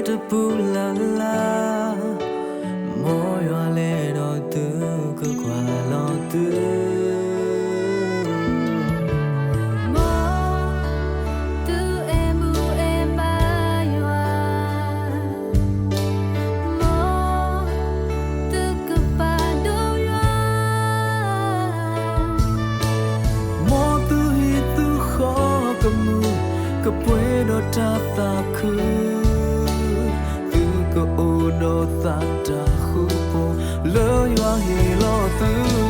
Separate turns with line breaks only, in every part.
ta pu la la mo yo le do tu ko kwa lo tuก็ป่วยโดนจับตาคือก็โอโดนตัดตาคู่พอเลยว่าให้รอตื้อ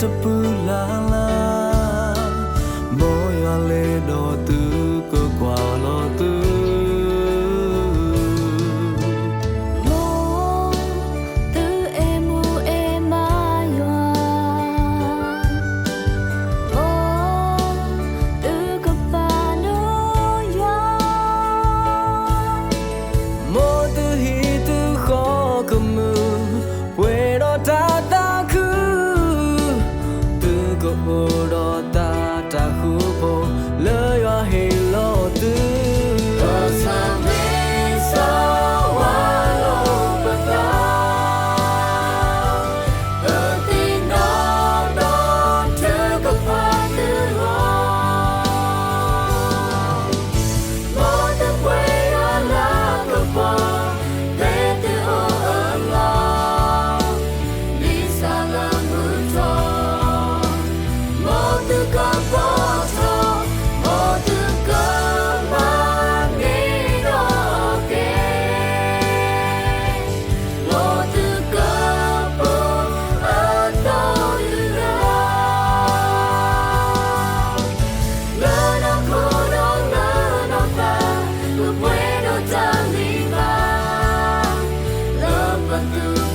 ta pu la la mo yo le do tu ko kwa lo tu
mo tu mu ma yo mo tu ko pa no yo
mo tu hi tu kho ko mu we do ta ta cô đó ta khu phố lỡ yo hay lo tư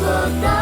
But